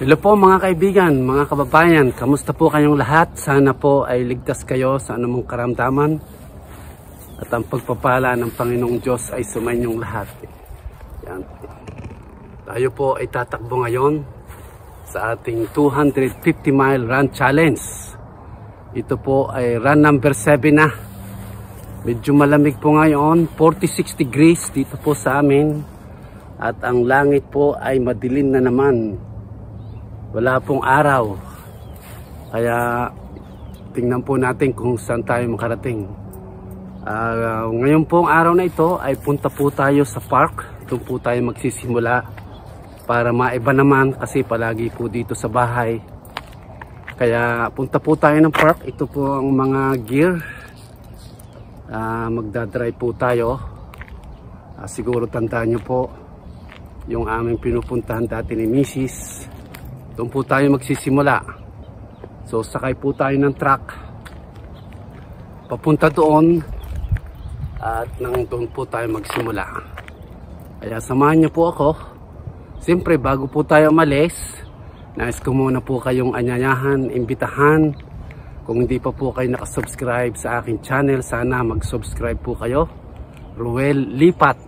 Hello po mga kaibigan, mga kababayan, kamusta po kayong lahat? Sana po ay ligtas kayo sa anumang karamdaman at ang pagpapala ng Panginoong Diyos ay sumainyong lahat. Yan. Tayo po ay tatakbo ngayon sa ating 250 mile run challenge. Ito po ay run number 7 na. Medyo malamig po ngayon, 46 degrees dito po sa amin at ang langit po ay madilim na naman. Wala pong araw, kaya tingnan po natin kung saan tayo makarating. Ngayon pong araw na ito ay punta po tayo sa park. Doon po tayo magsisimula para maiba naman kasi palagi po dito sa bahay. Kaya punta po tayo ng park. Ito po ang mga gear. Magdadrive po tayo. Siguro tandaan nyo po yung aming pinupuntahan dati ni Mrs. Doon po tayo magsisimula. So sakay po tayo ng truck papunta doon at nang doon po tayo magsimula. Kaya samahan niyo po ako. Siyempre bago po tayo umalis, nais ko muna po kayong anyayahan, imbitahan. Kung hindi pa po kayo nakasubscribe sa aking channel, sana mag-subscribe po kayo. Ruel Lipat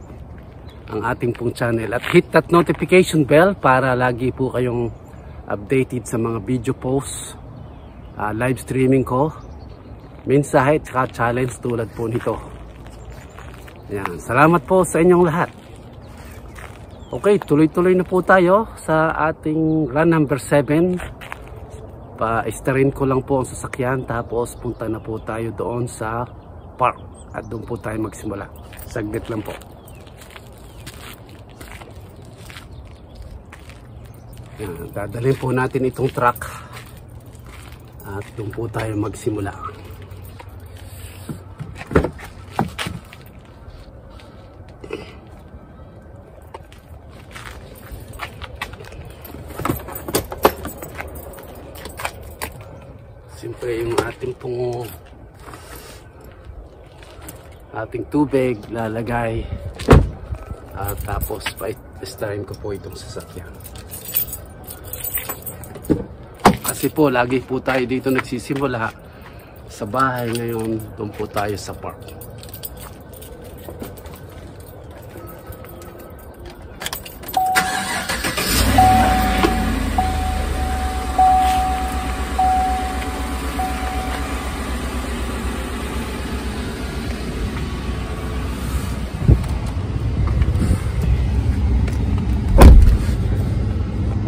ang ating pong channel. At hit that notification bell para lagi po kayong updated sa mga video posts, live streaming ko, mensahe at challenge tulad po nito. Yan. Salamat po sa inyong lahat. Okay, tuloy-tuloy na po tayo sa ating run number 7. Pa-starin ko lang po ang sasakyan tapos punta na po tayo doon sa park at doon po tayo magsimula. Saglit lang po. Yan, dadalhin po natin itong truck at doon po tayo magsimula. Siyempre yung ating tubig lalagay at tapos pa-starin ko po itong sasakyan. Kasi po lagi po tayo dito nagsisimula sa bahay, ngayon doon po tayo sa park.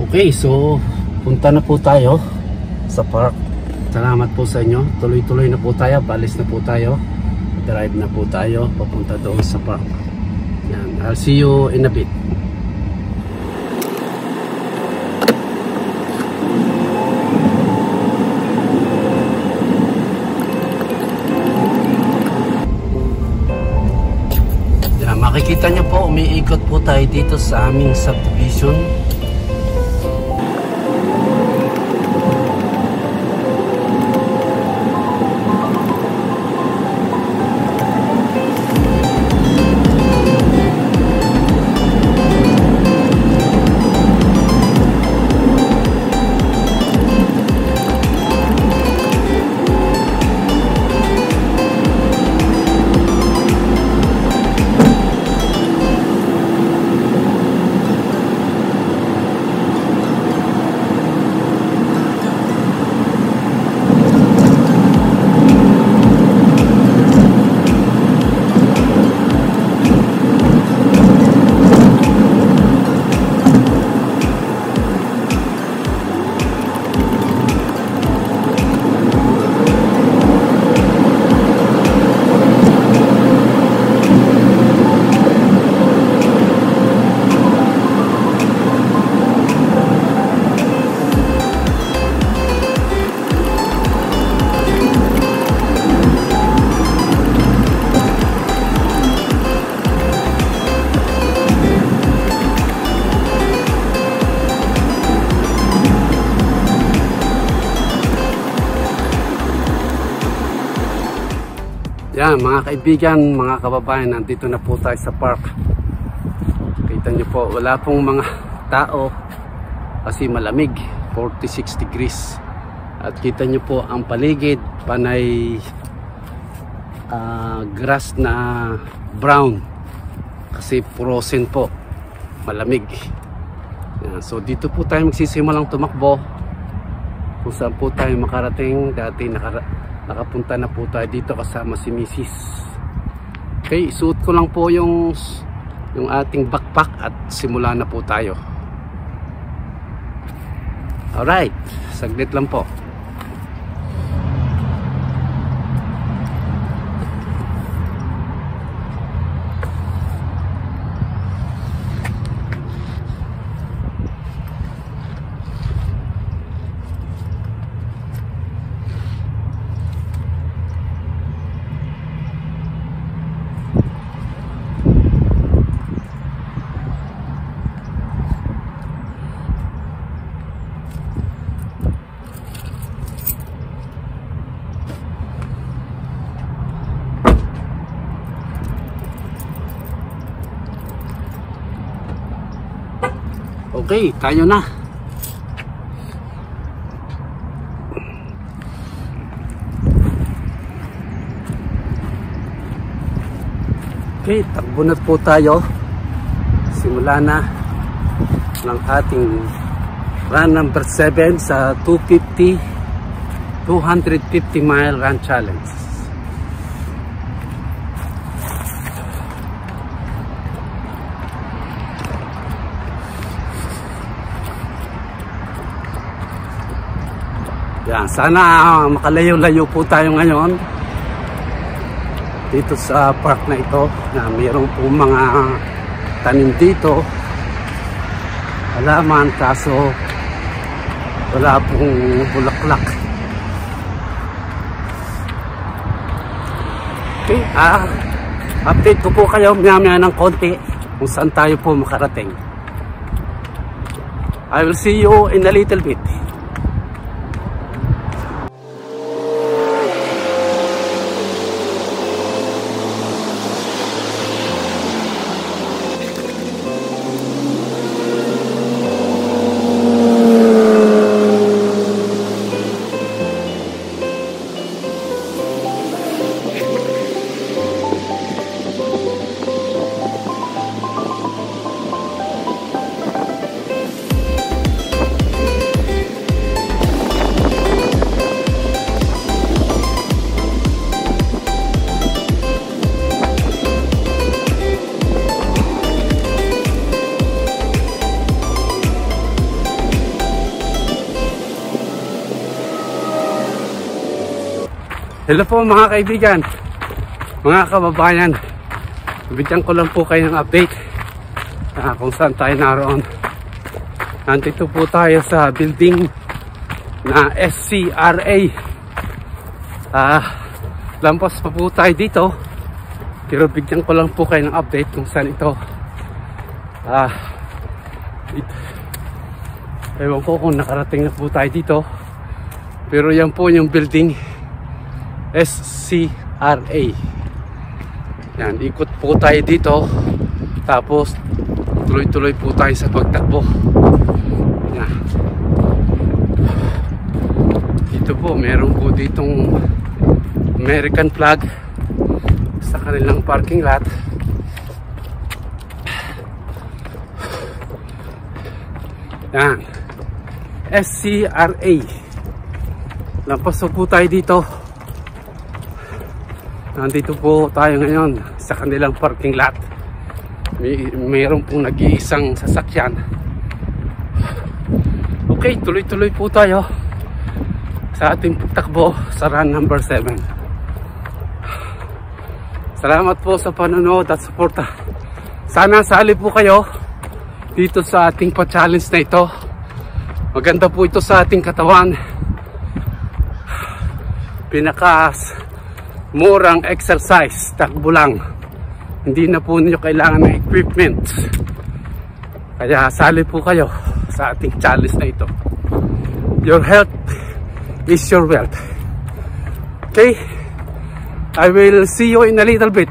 Okay, so punta na po tayo sa park. Salamat po sa inyo. Tuloy-tuloy na po tayo. Balis na po tayo. Drive na po tayo. Papunta doon sa park. Yan. I'll see you in a bit. Yan. Makikita nyo po, umiikot po tayo dito sa aming subdivision. Yan mga kaibigan, mga kababayan, nandito na po tayo sa park. Kita nyo po, wala pong mga tao kasi malamig. 46 degrees. At kita nyo po ang paligid, panay grass na brown kasi frozen po, malamig. Yan. So dito po tayo magsisimulang tumakbo kung saan po tayo makarating. Dati nakapunta na po tayo dito kasama si Mrs. Okay, isuot ko lang po yung ating backpack at simula na po tayo. Alright, saglit lang po. Okay, tayo na. Okay, takbo na po tayo. Simula na ng ating run number 7 sa 250 mile run challenge. Yan, sana makalayo-layo po tayo ngayon dito sa park na ito, na mayroong po mga tanim dito, halaman, kaso wala pong bulaklak. Okay, update ko po kayo maya-maya ng konti kung saan tayo po makarating. I will see you in a little bit. Hello po mga kaibigan, mga kababayan. Bigyan ko lang po kayo ng update kung saan tayo naroon. Nandito po tayo sa building na SCRA. Lampas pa po tayo dito, pero bigyan ko lang po kayo ng update kung saan ito. Ewan ko kung nakarating na po tayo dito, pero yan po yung building SCRA. Yan, ikot po tayo dito, tapos tuloy-tuloy po tayo sa pagtakbo. Yan. Dito po, meron po ditong American flag sa kanilang parking lot. Yan, SCRA. Lampas po tayo dito. Nandito po tayo ngayon sa kanilang parking lot. Mayroon pong nag-iisang sasakyan. Okay, tuloy-tuloy po tayo sa ating pagtakbo sa run number 7. Salamat po sa panonood at suporta. Sana sali po kayo dito sa ating pa-challenge na ito. Maganda po ito sa ating katawan. Murang exercise, takbo lang. Hindi na po niyo kailangan ng equipment. Kaya sali po kayo sa ating challenge na ito. Your health is your wealth. Okay? I will see you in a little bit.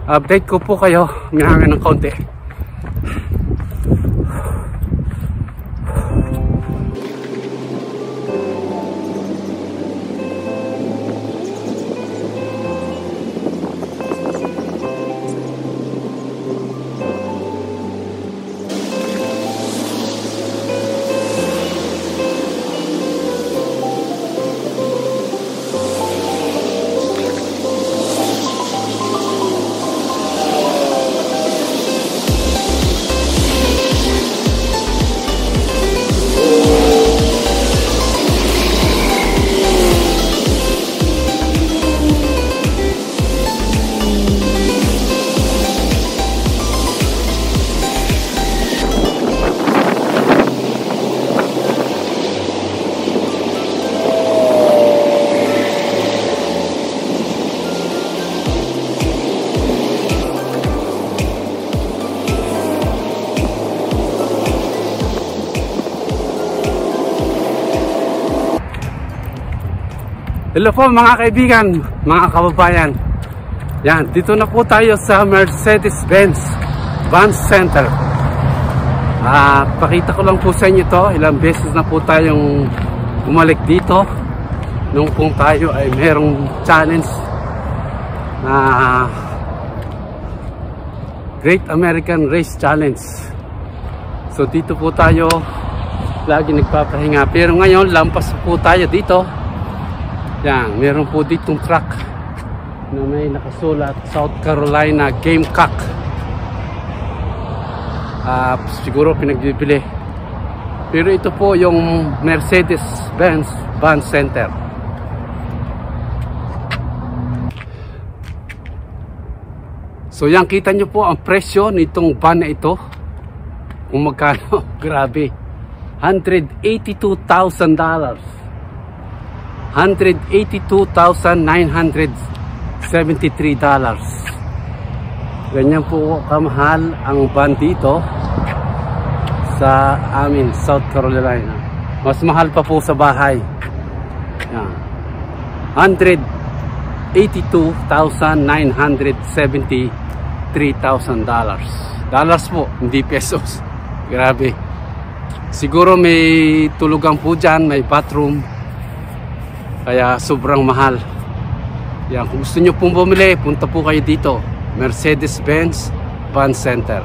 Update ko po kayo ngayon ng konti. Hello po mga kaibigan, mga kababayan. Yan, dito na po tayo sa Mercedes-Benz Van Center. Pakita ko lang po sa inyo ito. Ilang beses na po tayong bumalik dito nung kung tayo ay merong challenge na Great American Race Challenge. So dito po tayo lagi nagpapahinga. Pero ngayon lampas po tayo dito. Yan, meron po ditong truck na may nakasulat South Carolina Gamecock. Siguro pinagbibili. Pero ito po yung Mercedes-Benz Van Center. So yan, kita nyo po ang presyo nitong van na ito. Kung magkano, grabe. $182,000. $182,973. Ganyan po kamahal ang van dito sa amin, South Carolina. Mas mahal pa po sa bahay. Yan. $182,973,000. Dollars po, hindi pesos. Grabe. Siguro may tulugan po dyan, may bathroom. Kaya sobrang mahal. Yan, kung gusto nyo pong bumili, punta po kayo dito. Mercedes-Benz Van Center.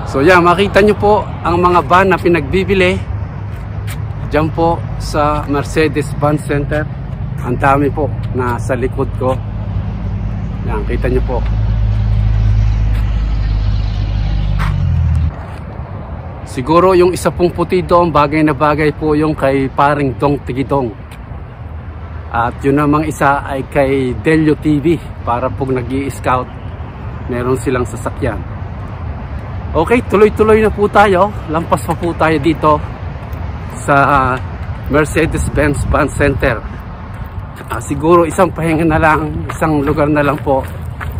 So yan, makita nyo po ang mga van na pinagbibili dyan po sa Mercedes Van Center. Ang dami po na sa likod ko. Yan, kita nyo po. Siguro yung isa pong puti doon, bagay na bagay po yung kay paring Dong Tigidong. At yun namang isa ay kay Delio TV, para pong nag-i-scout, meron silang sasakyan. Okay, tuloy-tuloy na po tayo. Lampas pa po tayo dito sa Mercedes-Benz Van Center. Siguro isang pahinga na lang, isang lugar na lang po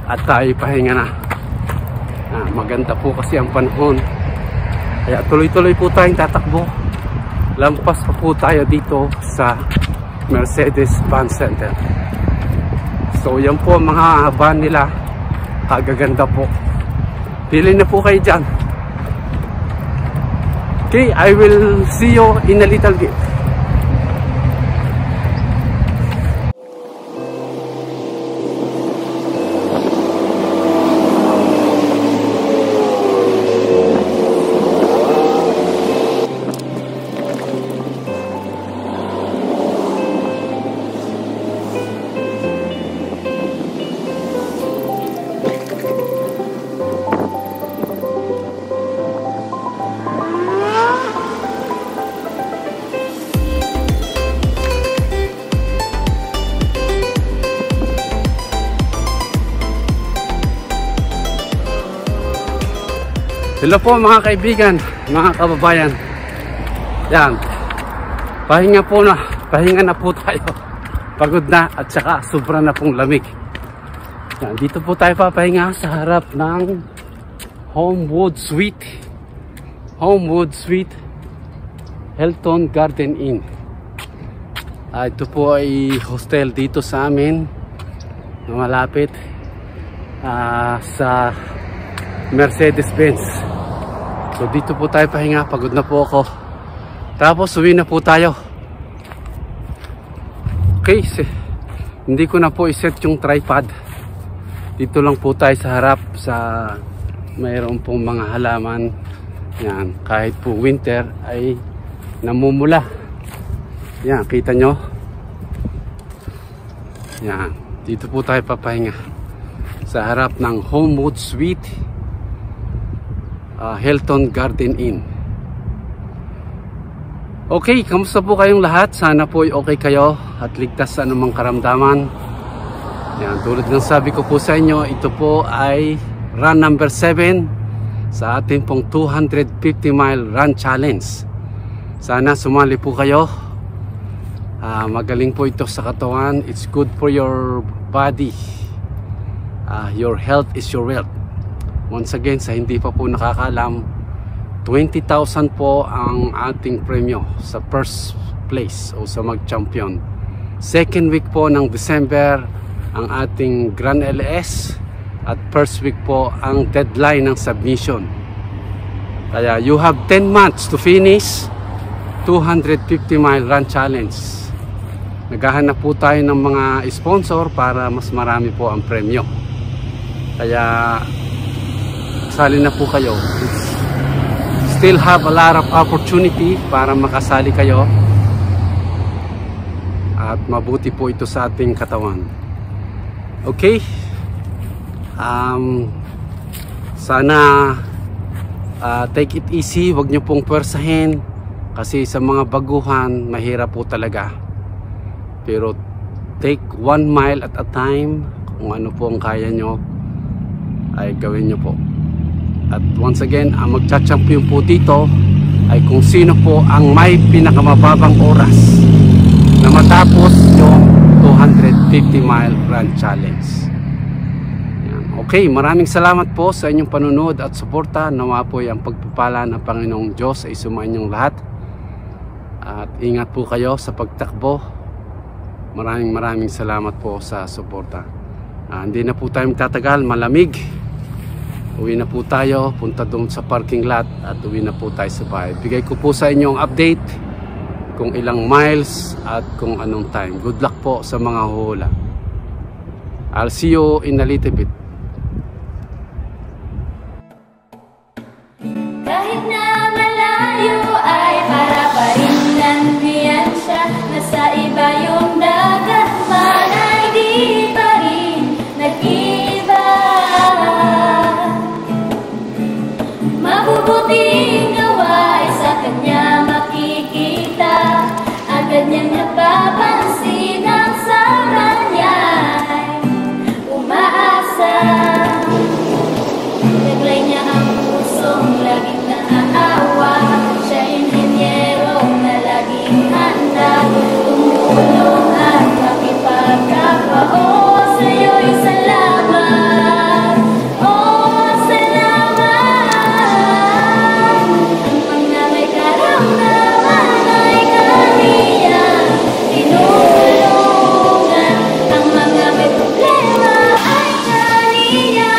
at tayo pahinga na. Maganda po kasi ang panahon. Kaya tuloy-tuloy po tayong tatakbo. Lampas pa po tayo dito sa Mercedes Van Center. So yan po ang mga van nila. Kagaganda po. Pili na po kayo dyan. Okay, I will see you in a little bit. Hello po mga kaibigan, mga kababayan. Yan, pahinga na po tayo. Pagod na at saka sobra na pong lamig. Yan, dito po tayo papahinga sa harap ng Homewood Suite Hilton Garden Inn. Ito po ay hostel dito sa amin na malapit sa Mercedes-Benz. So dito po tayo pahinga, pagod na po ako. Tapos uwi na po tayo. Okay, hindi ko na po iset yung tripod. Dito lang po tayo sa harap, sa mayroon pong mga halaman. Yan, kahit po winter ay namumula. Yan, kita nyo. Yan, dito po tayo papahinga sa harap ng Homewood Suite Hilton Garden Inn. Okay, kamusta po kayong lahat? Sana po ay okay kayo at ligtas sa anumang karamdaman. Yan, tulad ng sabi ko po sa inyo, ito po ay run number 7 sa ating pong 250 mile run challenge. Sana sumali po kayo. Magaling po ito sa katawan. It's good for your body. Your health is your wealth. Once again, sa hindi pa po nakakaalam, 20,000 po ang ating premyo sa first place o sa mag-champion. Second week po ng December ang ating Grand LS at first week po ang deadline ng submission. Kaya you have 10 months to finish 250 mile run challenge. Naghahanap po tayo ng mga sponsor para mas marami po ang premyo. Kaya sali na po kayo. Still have a lot of opportunity para makasali kayo. At mabuti po ito sa ating katawan. Okay? Sana take it easy. Huwag nyo pong pwersahin. Kasi sa mga baguhan, mahirap po talaga. Pero take 1 mile at a time. Kung ano po ang kaya nyo, ay gawin nyo po. At once again, ang magcha-champion po dito ay kung sino po ang may pinakamababang oras na matapos yung 250 mile run challenge. Yan. Okay, maraming salamat po sa inyong panunod at suporta. Nawa po ang pagpapala ng Panginoong Diyos ay sumayin yung lahat. At ingat po kayo sa pagtakbo. Maraming salamat po sa suporta. Hindi na po tayo magtatagal, malamig. Uwi na po tayo, punta doon sa parking lot at uwi na po tayo sa bahay. Bigay ko po sa inyo ang update kung ilang miles at kung anong time. Good luck po sa mga huhula. I'll see you in a little bit. Kahit na malayo ay para pa rin nandiyan siya. Nasa iba yung dagat man ay di pa rin nag-iba. Mabubuting gawa ay sa kanya makikita. Agad niyang napapansin ang sa kanya ay umaasa. Taglay niya ang pusong laging naaawa. Siya inhinyero na laging handa tumulong at makipagkapwa. Oh, sa'yo'y salamat. Oh, salamat. Ang mga may karamdaman ay kaniya tinutulungan. Ang mga may problema ay kaniya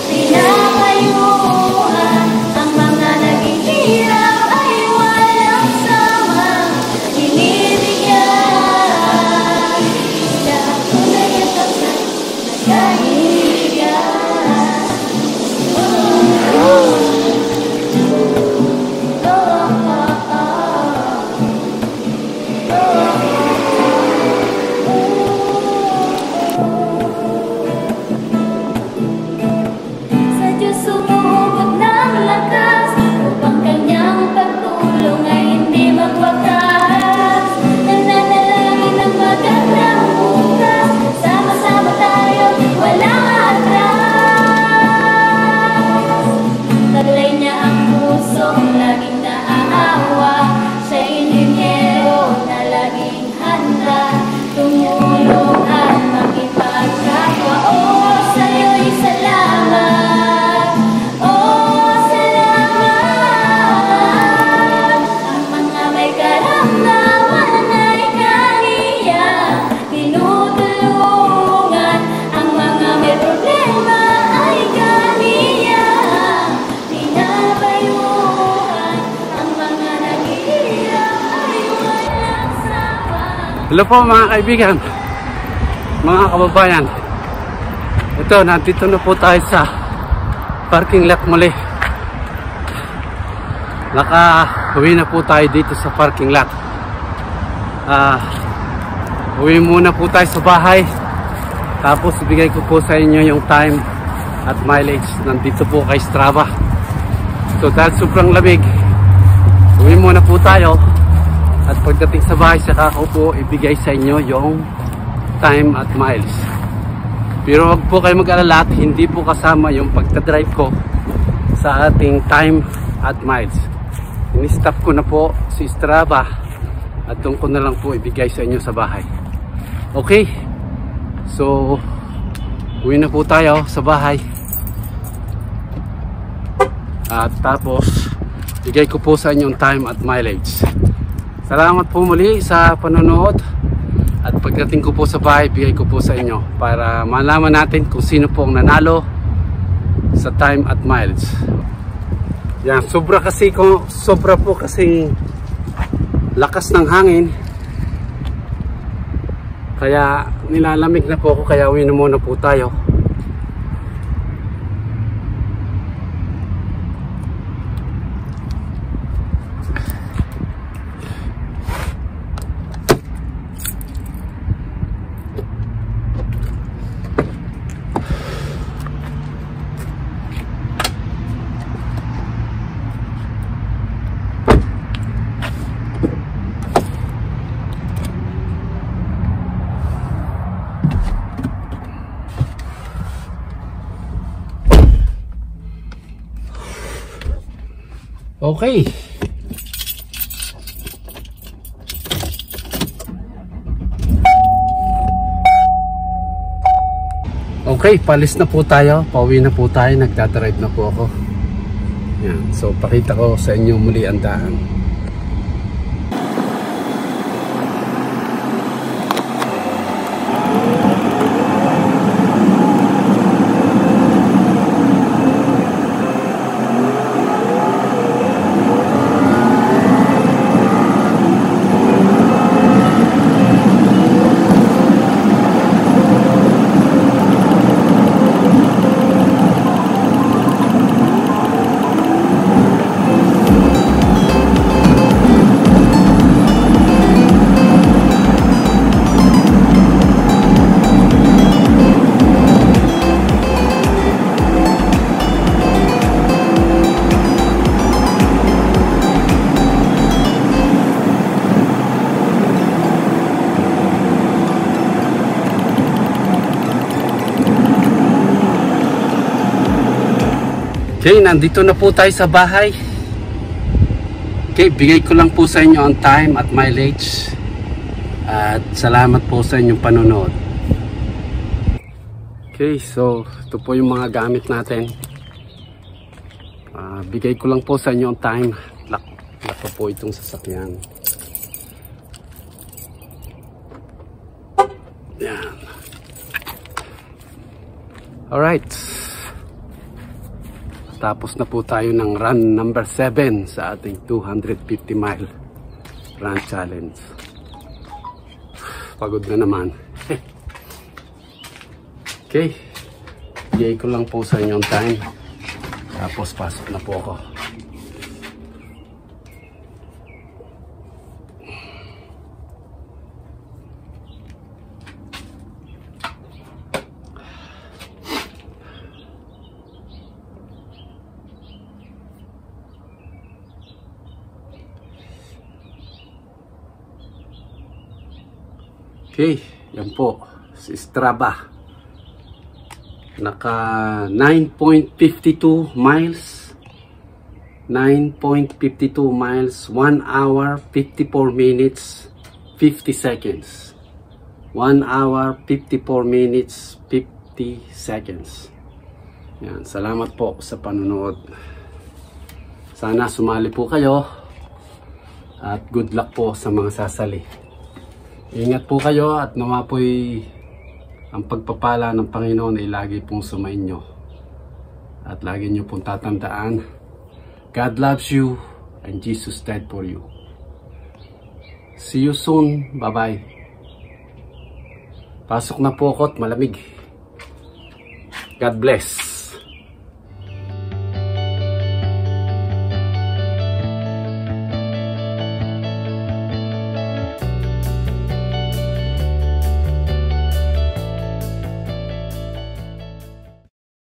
pinapayuhan. Ang mga naging hirap ay walang sawang binibigyan. Siya ang tunay at tapat na kaibigan. Sa Diyos sumugot ng lakas upang kanyang pagtulong ay hindi magwakas. Nananalangin ng magandang bukas. Sama-sama tayo, walang atras. Taglay niya ang pusong laging naaawa. Siya inhinyero na laging handa tumulong at makipagkapwa. Oh, sa'yo'y salamat. Oh, salamat. Ang mga may karamdaman ay kaniya tinutulungan. Ang mga may problema ay kaniya pinapayuhan. Ang mga naghihirap ay walang sawa. Hello po mga kaibigan, mga kababayan. Ito, nandito na po tayo sa parking lot muli. Naka-uwi na po tayo dito sa parking lot. Uwi muna po tayo sa bahay. Tapos ibigay ko po sa inyo yung time at mileage. Nandito po kay Strava. So dahil sobrang lamig, uwi muna po tayo. At pagdating sa bahay, saka ko po ibigay sa inyo yung time at miles. Pero wag po kayo mag-alala, hindi po kasama yung pagdadrive ko sa ating time at miles. Ini-stop ko na po si Strava at doon ko na lang po ibigay sa inyo sa bahay. Okay? So, uwi na po tayo sa bahay. At tapos bigay ko po sa inyo time at mileage. Salamat po muli sa panonood. At pagdating ko po sa bahay, bigay ko po sa inyo para malaman natin kung sino po ang nanalo sa time at mileage. Yan, sobra po kasing lakas ng hangin. Kaya nilalamig na po ako, kaya uwi na muna po tayo. Okay. Okay, palis na po tayo. Pauwi na po tayo. Nagdadrive na po ako. Yan. So, pakita ko sa inyo muli ang daan. Okay, nandito na po tayo sa bahay. Okay, bigay ko lang po sa inyo ang time at mileage. At salamat po sa inyong panonood. Okay, so ito po yung mga gamit natin. Bigay ko lang po sa inyo ang time. Lock po itong sasakyan. Yan. Alright. Tapos na po tayo ng run number 7 sa ating 250 mile run challenge. Pagod na naman. Okay. Bigay ko lang po sa inyong time. Tapos pasok na po ako. Okay, yan po, si Strava. Naka 9.52 miles. 9.52 miles, 1 hour, 54 minutes, 50 seconds. 1 hour, 54 minutes, 50 seconds. Yan, salamat po sa panonood. Sana sumali po kayo. At good luck po sa mga sasali. Ingat po kayo at nawa po'y ang pagpapala ng Panginoon ay lagi pong sumainyo. At lagi nyo pong tatandaan, God loves you and Jesus died for you. See you soon. Bye-bye. Pasok na po ako at malamig. God bless.